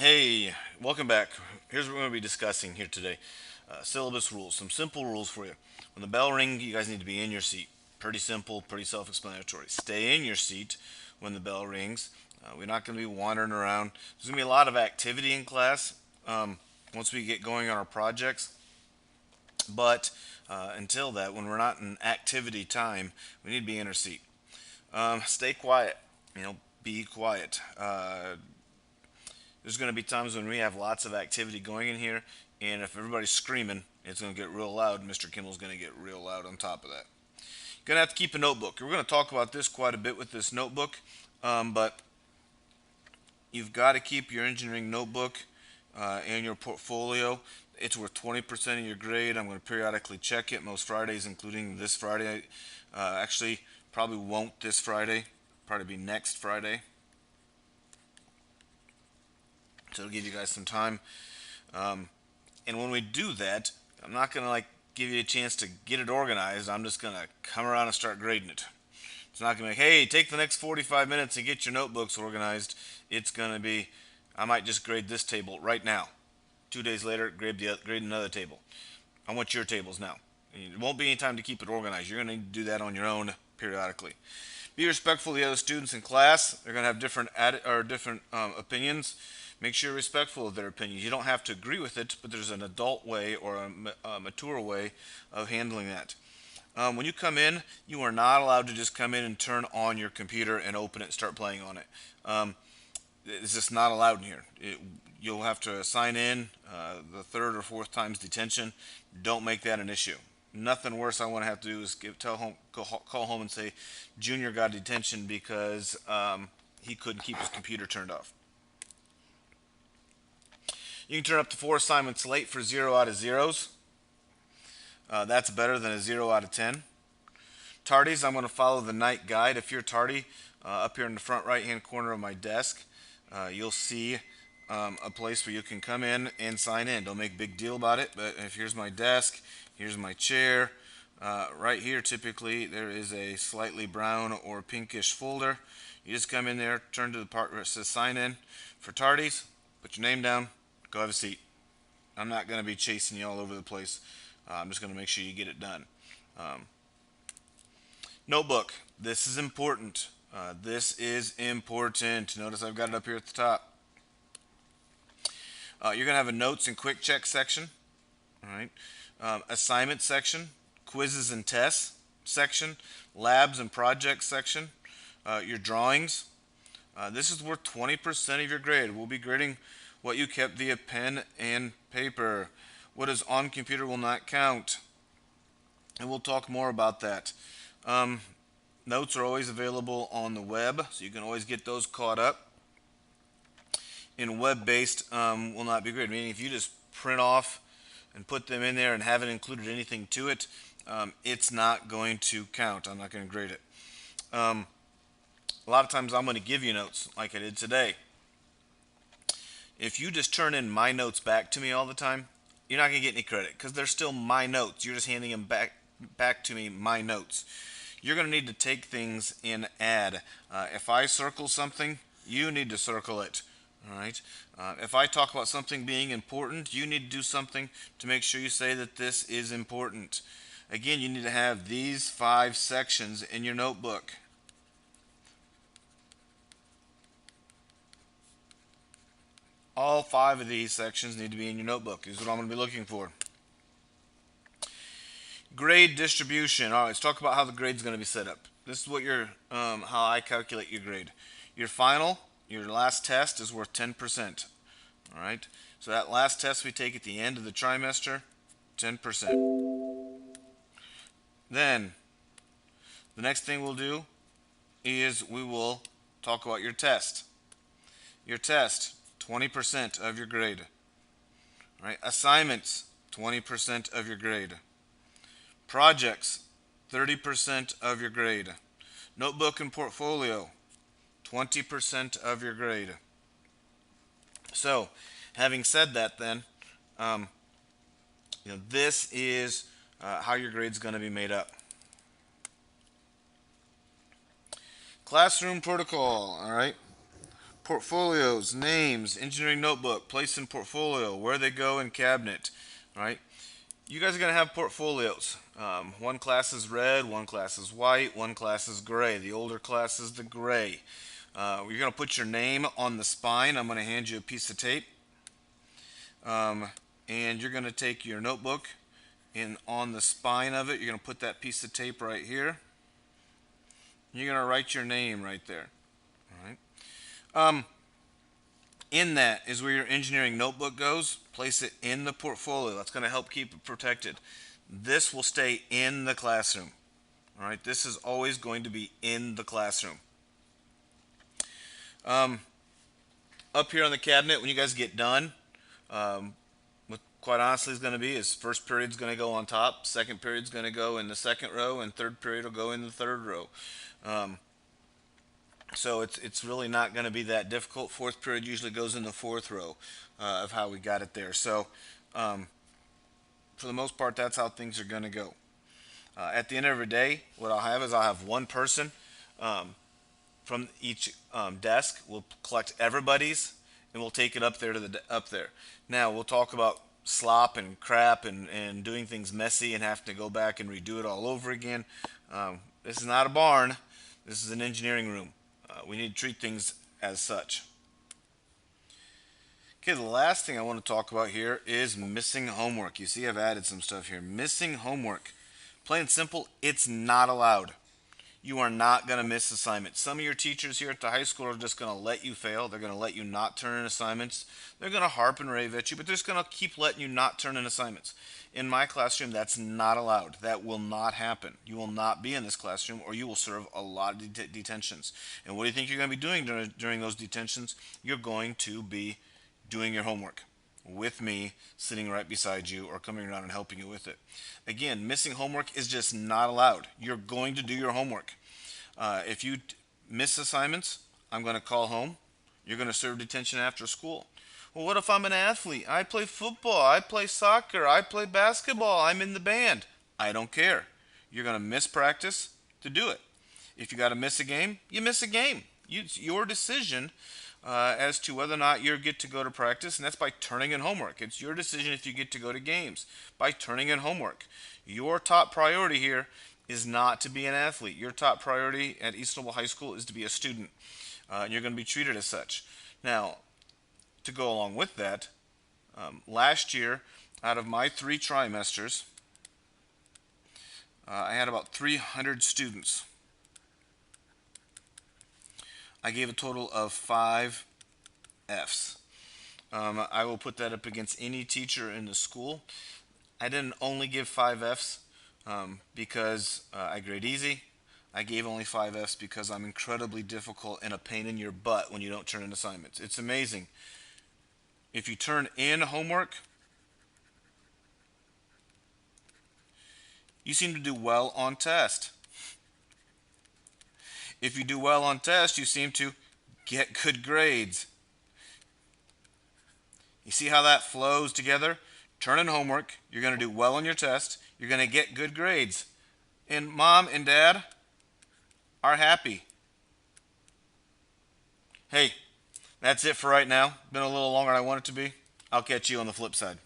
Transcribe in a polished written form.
Hey, welcome back. Here's what we're going to be discussing here today. Syllabus rules, some simple rules for you. When the bell rings, you guys need to be in your seat. Pretty simple, pretty self-explanatory. Stay in your seat when the bell rings. We're not going to be wandering around. There's going to be a lot of activity in class once we get going on our projects. But until that, when we're not in activity time, we need to be in our seat. Stay quiet. Be quiet. There's going to be times when we have lots of activity going in here, and if everybody's screaming, it's going to get real loud. Mr. Kimmel's going to get real loud on top of that. You're going to have to keep a notebook. We're going to talk about this quite a bit with this notebook, but you've got to keep your engineering notebook and your portfolio. It's worth 20% of your grade. I'm going to periodically check it most Fridays, including this Friday. Actually, probably won't this Friday. Probably be next Friday. So it'll give you guys some time. And when we do that, I'm not going to give you a chance to get it organized. I'm just going to come around and start grading it. It's not going to be, hey, take the next 45 minutes and get your notebooks organized. It's going to be, I might just grade this table right now. 2 days later, grade another table. I want your tables now. It won't be any time to keep it organized. You're going to need to do that on your own periodically. Be respectful of the other students in class. They're going to have different opinions. Make sure you're respectful of their opinions. You don't have to agree with it, but there's an adult way or a mature way of handling that. When you come in, you are not allowed to just come in and turn on your computer and open it and start playing on it. It's just not allowed in here. You'll have to sign in the third or fourth time's detention. Don't make that an issue. Nothing worse I want to have to do is call home and say Junior got detention because he couldn't keep his computer turned off. You can turn up to 4 assignments late for 0 out of zeros. That's better than a 0 out of 10. Tardies, I'm going to follow the night guide. If you're tardy, up here in the front right hand corner of my desk, you'll see a place where you can come in and sign in. Don't make a big deal about it, but if here's my desk, here's my chair. Right here, typically, there is a slightly brown or pinkish folder. You just come in there, turn to the part where it says sign in. For tardies, put your name down, go have a seat. I'm not going to be chasing you all over the place. I'm just going to make sure you get it done. Notebook. This is important. This is important. Notice I've got it up here at the top. You're going to have a notes and quick check section. All right. Assignment section. Quizzes and tests section. Labs and projects section. Your drawings. This is worth 20% of your grade. We'll be grading what you kept via pen and paper. What is on computer will not count. And we'll talk more about that. Notes are always available on the web, so you can always get those caught up. And web-based will not be graded. Meaning if you just print off and put them in there and haven't included anything to it, it's not going to count. I'm not going to grade it. A lot of times I'm going to give you notes like I did today. If you just turn in my notes back to me all the time, you're not going to get any credit because they're still my notes. You're just handing them back to me, my notes. You're going to need to take things and add. If I circle something, you need to circle it. All right. If I talk about something being important, you need to do something to make sure you say that this is important. Again, you need to have these 5 sections in your notebook. All 5 of these sections need to be in your notebook. This is what I'm going to be looking for. Grade distribution. All right, let's talk about how the grade is going to be set up. This is what how I calculate your grade. Your final, your last test is worth 10%. All right, so that last test we take at the end of the trimester, 10%. Then the next thing we'll do is we will talk about your test. Your test, 20% of your grade. All right, assignments, 20% of your grade. Projects, 30% of your grade. Notebook and portfolio, 20% of your grade. So, having said that, then, this is how your grade's going to be made up. Classroom protocol, all right? Portfolios, names, engineering notebook, place in portfolio, where they go in cabinet. All right. You guys are going to have portfolios. One class is red, one class is white, one class is gray. The older class is the gray. You're going to put your name on the spine. I'm going to hand you a piece of tape. And you're going to take your notebook and on the spine of it, you're going to put that piece of tape right here. You're going to write your name right there. All right. In that is where your engineering notebook goes. Place it in the portfolio. That's going to help keep it protected. This will stay in the classroom. All right. This is always going to be in the classroom. Up here on the cabinet, when you guys get done, what quite honestly is going to be is first period's going to go on top, second period's going to go in the second row, and third period will go in the third row. So it's really not going to be that difficult. Fourth period usually goes in the fourth row of how we got it there. So for the most part, that's how things are going to go. At the end of every day, what I'll have is I'll have one person from each desk. We'll collect everybody's and we'll take it up there to the up there. Now we'll talk about slop and crap and doing things messy and having to go back and redo it all over again. This is not a barn. This is an engineering room. We need to treat things as such. Okay, the last thing I want to talk about here is missing homework. You see I've added some stuff here. Missing homework. Plain and simple, it's not allowed. You are not going to miss assignments. Some of your teachers here at the high school are just going to let you fail. They're going to let you not turn in assignments. They're going to harp and rave at you, but they're just going to keep letting you not turn in assignments. In my classroom, that's not allowed. That will not happen. You will not be in this classroom or you will serve a lot of detentions. And what do you think you're going to be doing during those detentions? You're going to be doing your homework with me sitting right beside you or coming around and helping you with it. Again, missing homework is just not allowed. You're going to do your homework. If you miss assignments, I'm going to call home. You're going to serve detention after school. Well, what if I'm an athlete? I play football, I play soccer, I play basketball, I'm in the band. I don't care. You're going to miss practice to do it. If you got to miss a game, you miss a game. It's your decision as to whether or not you get to go to practice, and that's by turning in homework. It's your decision if you get to go to games by turning in homework. Your top priority here is not to be an athlete. Your top priority at East Noble High School is to be a student, and you're going to be treated as such. Now, to go along with that, last year, out of my 3 trimesters, I had about 300 students. I gave a total of 5 Fs. I will put that up against any teacher in the school. I didn't only give 5 Fs because I grade easy. I gave only 5 Fs because I'm incredibly difficult and a pain in your butt when you don't turn in assignments. It's amazing. If you turn in homework, you seem to do well on test. If you do well on test, you seem to get good grades. You see how that flows together? Turn in homework, you're going to do well on your test, you're going to get good grades. And mom and dad are happy. Hey, that's it for right now. Been a little longer than I want it to be. I'll catch you on the flip side.